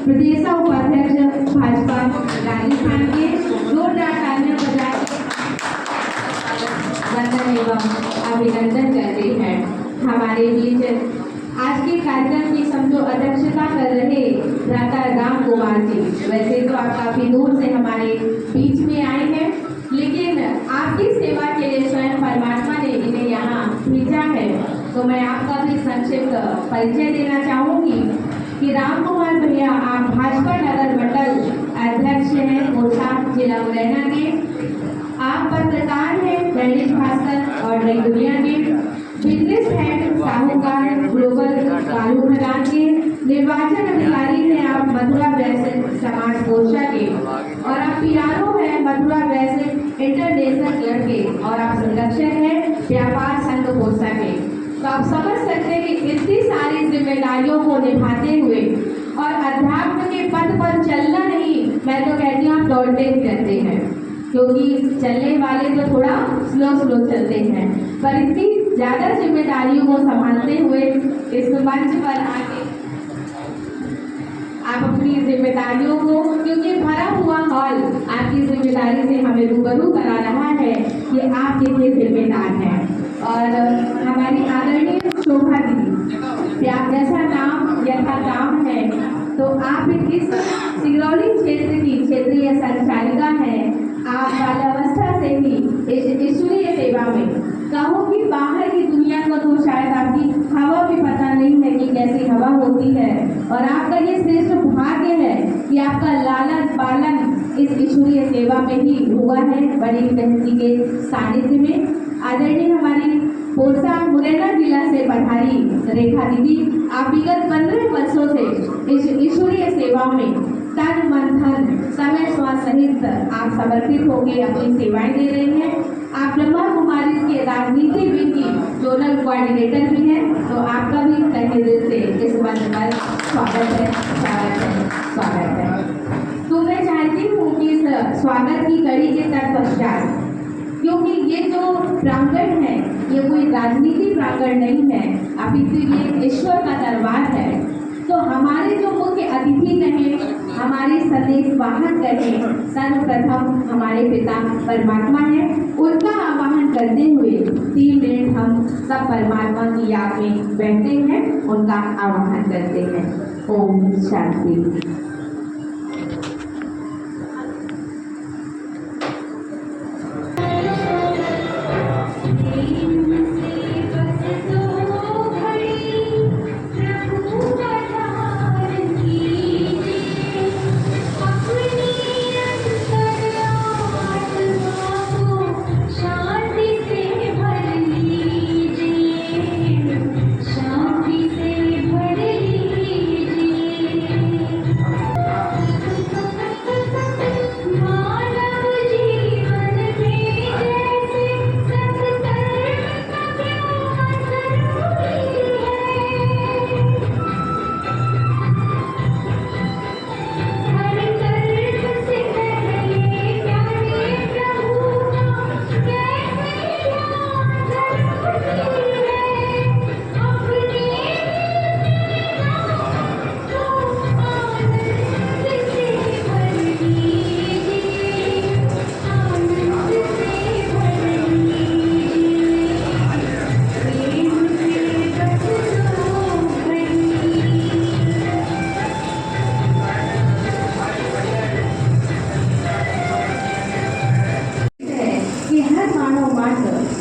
प्रदेश उपाध्यक्ष भाजपा राजस्थान के जोरदार तालियां बजाए वंदन एवं अभिनंदन करते हैं। हमारे बीच आज के कार्यक्रम की समझो अध्यक्षता कर रहे भ्राता राम कुमार जी, वैसे तो आप काफी दूर से हमारे बीच में आए हैं, लेकिन आपकी सेवा के लिए स्वयं परमात्मा ने इन्हें यहाँ भेजा है। तो मैं आपका भी संक्षिप्त परिचय देना चाहूंगी कि राम कुमार भैया आप भाजपा नगर मंडल अध्यक्ष हैं ओरछा जिला मुरैना के। आप पत्रकार हैं दैनिक भास्कर और नई दुनिया के, बिजनेस हेड साहूकार ग्लोबल कालू खदान के, निर्वाचन अधिकारी हैं आप मथुरा वैश्य समाज पोर्चा के, और आप पीआरओ हैं मथुरा वैश्य इंटरनेशनल क्लब के, और आप संरक्षक हैं व्यापार संघ पोर्चा के। तो आप समझ सकते हैं कि इतनी सारी जिम्मेदारियों को निभाते हुए और अध्यात्म के पथ पर चलना नहीं, मैं तो कहती हूँ आप दौड़ते ही रहते हैं, क्योंकि चलने वाले तो थोड़ा स्लो चलते हैं, पर इतनी ज्यादा जिम्मेदारियों को संभालते हुए इस मंच पर आके आप अपनी जिम्मेदारियों को, क्योंकि भरा हुआ हॉल आपकी जिम्मेदारी से हमें रूबरू करा रहा है कि आप कितने जिम्मेदार हैं। और हमारी आदरणीय शोभा दीदी, आप जैसा नाम यथा काम है, तो आप इस सिंगरौली क्षेत्र की क्षेत्रीय संचालिका हैं। आप बाल्यावस्था से ही इस ईश्वरीय सेवा में, कहो कि बाहर की दुनिया को तो शायद आपकी हवा भी पता नहीं है कि कैसी हवा होती है, और आपका ये श्रेष्ठ भाग्य है कि आपका लालन पालन इस ईश्वरीय सेवा में ही हुआ है, बड़ी बहन के सानिध्य में। आदरणीय हमारी पोरसा मुरैना जिला से पधारी रेखा दीदी, आप विगत 15 वर्षों से इस ईश्वरीय सेवा में तन मन धन समय स्वास्थ्य सहित आप समर्पित होकर अपनी सेवाएं दे रही हैं। आप ब्रह्मा कुमारी के राजनीति विंग की जोनल कोऑर्डिनेटर भी हैं, तो आपका भी तहे दिल से इस मंच पर स्वागत है, स्वागत है। तो मैं चाहती हूँ कि इस स्वागत की कड़ी के तत्पश्चात, क्योंकि ये जो प्रांगण है ये कोई राजनीति प्रांगण नहीं है, अपितु ये ईश्वर का दरबार है। तो हमारे जो मुख्य अतिथि कहें, हमारे संदेश वाहन कहें, सर्वप्रथम हमारे पिता परमात्मा हैं, उनका आवाहन करते हुए 3 मिनट हम सब परमात्मा की याद में बैठते हैं, उनका आवाहन करते हैं। ओम शांति।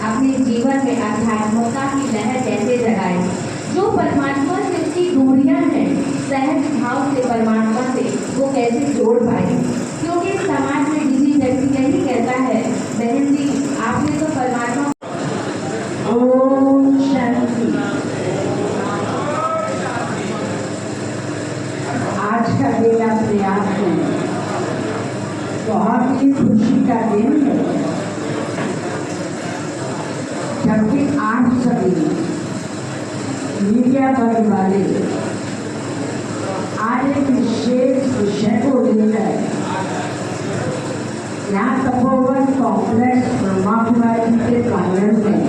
अपने जीवन में अध्यात्मता की लहर कैसे जगाए, जो परमात्मा से उसकी दूरियां हैं, सहज भाव से परमात्मा से वो कैसे जोड़ पाए। क्योंकि समाज में बिजी व्यक्ति यही कहता है, बहन जी आपने तो परमात्मा। ओम शांति। आज का मेरा प्रयास है, बहुत ही खुशी का दिन है, जबकि आप सभी मीडिया वर्ग वाले आज एक विशेष विषय को लेकर यहाँ तपोवन कॉम्प्लेक्स ब्रह्मा कुमारी के प्रांगण में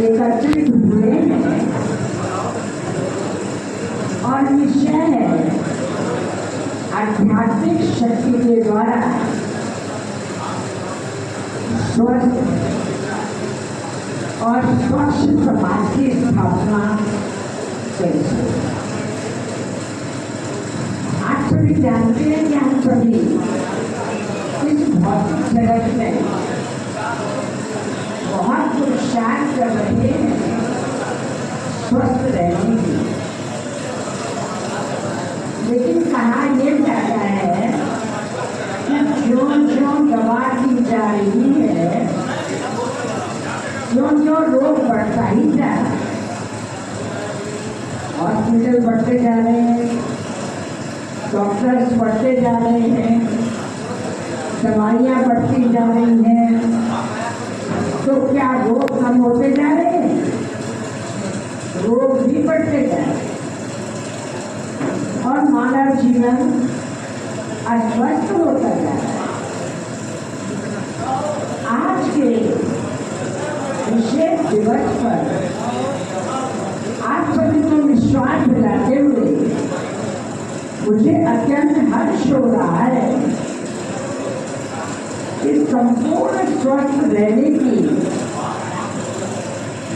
एकत्रित हुए हैं, और विषय है शक्ति के द्वारा स्वस्थ और स्वच्छ समाज की स्थापना कैसे। आप सभी जानते हैं कि हम सभी इस भौतिक जगत में बहुत पुरुषार्थ कर रहे हैं स्वस्थ रहने की, लेकिन कहा यह जाता है कि जो दवा दी जा रही है, जो रोग बढ़ता ही जा रहा है, हॉस्पिटल बढ़ते जा रहे हैं, डॉक्टर्स बढ़ते जा रहे हैं, दवाइयाँ बढ़ती जा रही हैं, तो क्या रोग कम होते जा रहे हैं? रोग भी बढ़ते जा रहे हैं और मानव जीवन अस्वस्थ होता जा रहा है। आज के विशेष दिवस पर आप सभी को विश्वास दिलाते हुए मुझे अत्यंत हर्ष हो रहा है कि संपूर्ण स्वस्थ रहने की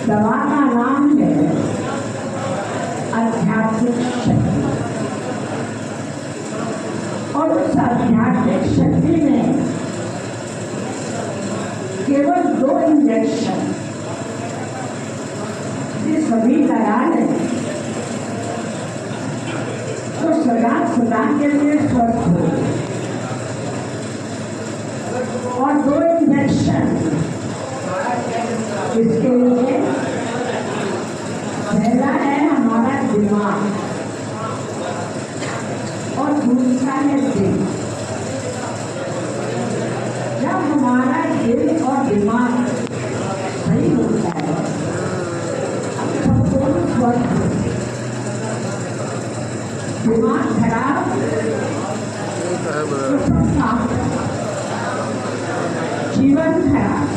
दवा का नाम है आध्यात्मिक शक्ति। और उस आध्यात्मिक शक्ति में केवल 2 इंजेक्शन ये सभी लगा लें तो सदा के लिए स्वस्थ हो। और 2 इंजेक्शन इसके लिए पहला है हमारा दिमाग और दूसरा है दिल। जब हमारा दिल और दिमाग सही होता है संपूर्ण स्वस्थ होता है। दिमाग खराब तो सब साफ, जीवन खराब।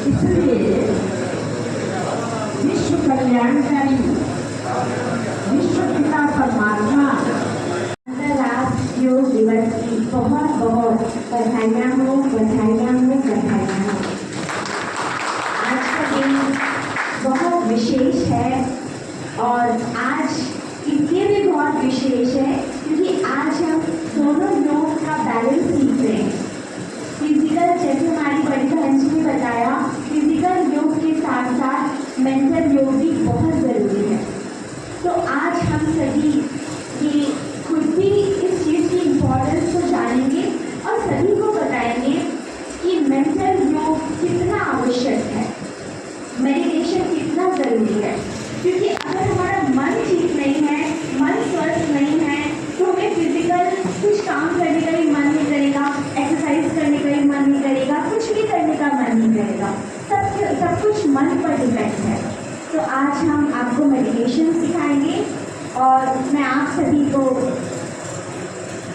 इसलिए विश्व कल्याणकारी विश्व पिता परमात्मा अंतर्राष्ट्रीय योग दिवस की बहुत बहुत बधाइयाँ हो, बधाइयाँ हो, बधाइयाँ हो। आज का दिन बहुत विशेष है और आज इसलिए भी बहुत विशेष है क्योंकि आज हम दोनों योग का बैलेंस सीख रहे हैं। फिजिकल, जैसे हमारी बड़ी बहन जी ने बताया, फिजिकल योग के साथ साथ मेंटल योग भी बहुत ज़रूरी है। तो आज हम सभी ये खुद भी इस चीज़ की इम्पोर्टेंस को जानेंगे और सभी को बताएंगे कि मेंटल योग कितना आवश्यक है, मेडिटेशन कितना ज़रूरी है। क्योंकि अगर हमारा मन ठीक नहीं है, मन स्वस्थ नहीं है, तो हमें फिजिकल कुछ काम करने का भी मन नहीं करेगा, एक्सरसाइज करने का भी मन नहीं करेगा, कुछ भी करने का मन नहीं करेगा। सब कुछ मन पर डिपेंड है। तो आज हम आपको मेडिटेशन सिखाएंगे और मैं आप सभी को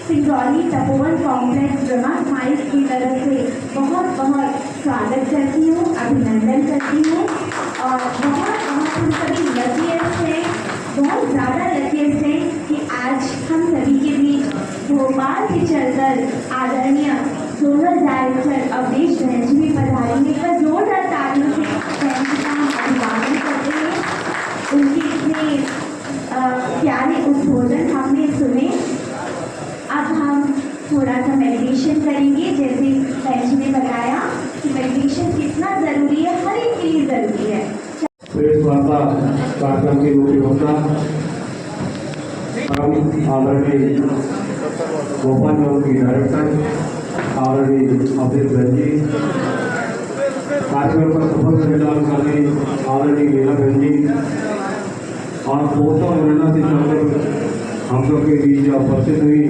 सिंगरौली तपोवन कॉम्प्लेक्स ब्रह्मा कुमारीज की तरफ से बहुत बहुत स्वागत करती हूँ, अभिनंदन करती हूँ। और बहुत बहुत हम सभी लकीस्ट हैं, बहुत ज़्यादा लकीस्ट हैं कि आज हम सभी के बीच भोपाल से चलकर आदरणीय जोनल डायरेक्टर अवधेश बहन जी भी पधारेंगे। का जोरदार तालियों से बहन जी का हम अभिवादन करते हैं। उनके इतने प्यारे उद्बोधन हमने सुने। अब हम थोड़ा सा मेडिटेशन करेंगे। जैसे बहन जी ने बताया कि मेडिटेशन कितना ज़रूरी है, हर एक के लिए ज़रूरी है। प्रेस वार्ता कार्यक्रम की मुख्य वक्ता परम आदरणीय भोपाल योग की डायरेक्टर आदरणीय अवधेश बहन जी, कार्यक्रम का सफल संचालन कर रही आदरणीय लीला बहन जी और पोषण गणना से चलकर हम लोग के बीच उपस्थित हुई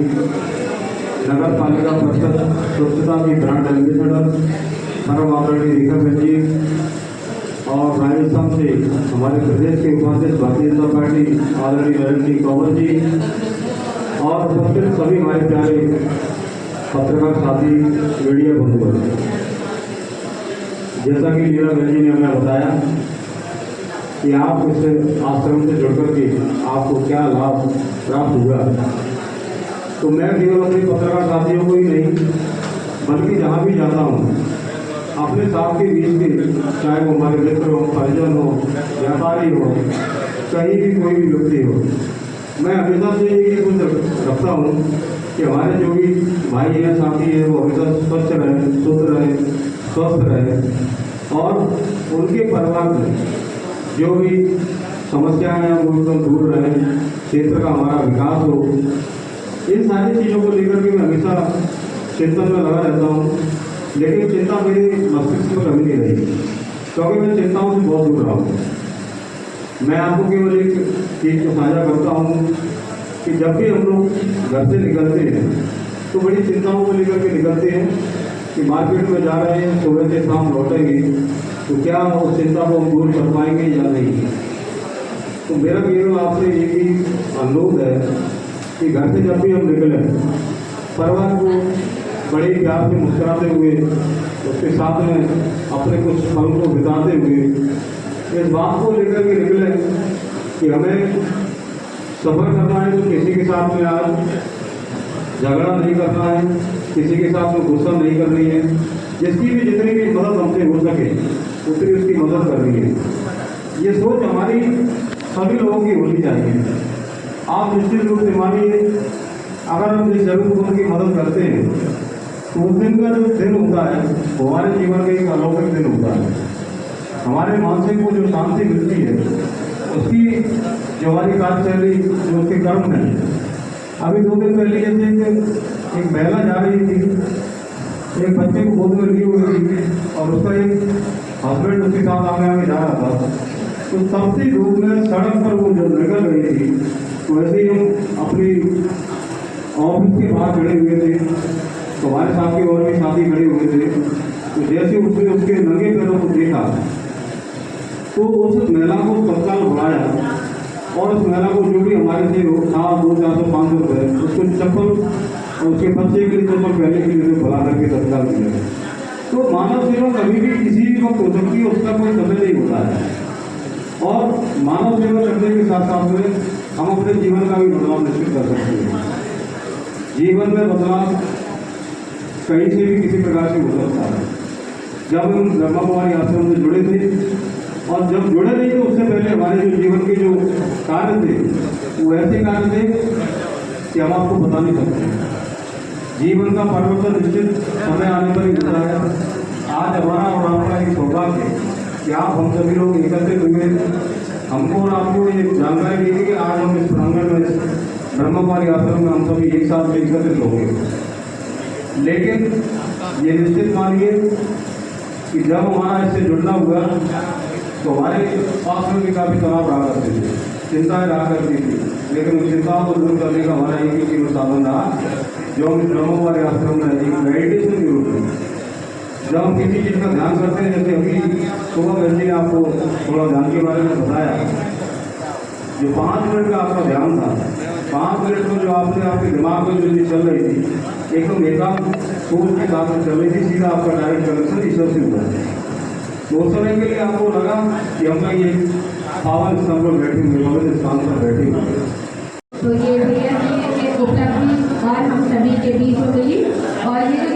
नगर पालिका परिषद स्वच्छता की ब्रांड एम्बेसडर परम आदरणीय रेखा बहन जी और राजस्थान से हमारे प्रदेश के उपाध्यक्ष भारतीय जनता पार्टी आदरणीय नरेंद्र सिंह तोमर जी और उपस्थित सभी हमारे प्यारे पत्रकार साथी, मीडिया बंधुगण। जैसा कि लीला बहन जी ने हमें बताया कि आप इस आश्रम से जुड़कर के आपको क्या लाभ प्राप्त हुआ, तो मैं केवल अपने पत्रकार साथियों को ही नहीं बल्कि जहाँ भी जाता हूँ अपने साथ के बीच के, चाहे वो हमारे मित्र हो, परिजन हो, व्यापारी हो, कहीं भी कोई भी व्यक्ति हो, मैं हमेशा से यही कुछ रखता हूँ कि हमारे जो भी भाई हैं, साथी हैं, वो हमेशा स्वच्छ रहे, शुद्ध रहे, स्वस्थ रहे और उनके परिवार में जो भी समस्याएं हैं वो एकदम दूर रहे, क्षेत्र का हमारा विकास हो। इन सारी चीज़ों को लेकर के मैं हमेशा चिंतन में लगा रहता हूँ, लेकिन चिंता मेरे मस्तिष्क में कभी नहीं रही, क्योंकि मैं चिंताओं से बहुत दूर रहा हूँ। मैं आपको केवल एक चीज़ को साझा करता हूँ कि जब भी हम लोग घर से निकलते हैं तो बड़ी चिंताओं को लेकर के निकलते हैं कि मार्केट में जा रहे हैं, सुबह से शाम लौटेंगे तो क्या उस चिंता को हम दूर कर पाएंगे या नहीं। तो मेरा केवल आपसे एक ही अनुरोध है कि घर से जब भी हम निकलें, परिवार को बड़े प्यार से मुस्कुराते हुए, उसके साथ में अपने कुछ पल को बिताते हुए इस बात को लेकर के निकले कि हमें सफ़र करना है तो किसी के साथ में आज झगड़ा नहीं करना है, किसी के साथ में गुस्सा नहीं करनी है, जिसकी भी जितनी भी मदद हमसे हो सके उतनी उसकी मदद करनी है। ये सोच हमारी सभी लोगों की होनी चाहिए। आप निश्चित रूप से मानिए, अगर हम जिस जरूरतमंद की मदद करते हैं तो उस दिन का जो दिन होता है वो हमारे जीवन का एक अलौकिक दिन होता है। हमारे मानसिक को जो शांति मिलती है उसकी जो हमारी कार्यशैली, जो उसके कर्म है। अभी 2 दिन पहले जैसे एक महिला जा रही थी, एक बच्चे को गोद में लिए हुई थी और उसका एक हस्बैंड उसके साथ आगे आगे जा रहा था, तो तपती धूप में सड़क पर वो जो निकल रही थी, तो वैसे ही हम अपनी ऑफिस के बाहर खड़े हुए थे, तो हमारे साथ के और भी साथी खड़े हुए थे। तो जैसे उसने उसके नंगे पैरों को देखा तो उस महिला को तत्काल बुलाया और उस महिला को जो भी हमारे से था 200-400-500 रुपये, उसको चप्पल और उसके बच्चे के लिए चप्पल पहले के लिए बुला करके तत्काल दिया। तो मानव सेवा कभी भी किसी भी वक्त हो सकती है, उसका कोई समय नहीं होता है। और मानव सेवा करने के साथ साथ में हम अपने जीवन का भी बदलाव निश्चित कर सकते हैं। जीवन में बदलाव कहीं से भी किसी प्रकार से हो सकता है। जब हम ब्रह्मा कुमारी आश्रम से जुड़े थे और जब जुड़े नहीं तो उससे पहले हमारे जो जीवन के जो कार्य थे वो ऐसे कार्य थे कि हम आपको बता नहीं सकते। जीवन का परिवर्तन निश्चित समय आने पर ही होता है। आज हमारा और आपका एक सौभाग्य है कि आप हम सभी लोग एकत्रित हुए, हमको और आपको ये जानकारी दी कि आज हम इस प्रांगण में ब्रह्मा कुमारी आश्रम में हम सभी एक साथ में एकत्रित होंगे। लेकिन ये निश्चित मानिए कि जब हमारा इससे जुड़ना हुआ तो हमारे पास में भी काफ़ी तनाव रहा करते थे, चिंताएँ रहा करती थी, लेकिन उन चिंताओं को दूर करने का हमारा एक ही केवल साधन रहा, जो हम ब्रह्मा कुमारी आश्रम में एक मेडिटेशन के रूप में जब हम किसी चीज़ का ध्यान करते हैं। जैसे अभी सुबह बहन जी ने आपको थोड़ा ध्यान के बारे में बताया, जो 5 मिनट का आपका ध्यान था, 5 मिनट में जो आपने आपके दिमाग में जो चीज़ चल रही थी एकदम एकांत सोच के साथ में चल रही थी, सीधा आपका डायरेक्ट कनेक्शन ईश्वर से हुआ है। तो उस समय के लिए आपको लगा कि हम लोग ये पावन स्थान पर बैठे हुए, पवित्र स्थान पर बैठे हुए। तो ये भैया की एक उपलब्धि और हम सभी के बीच हो गई। और ये जो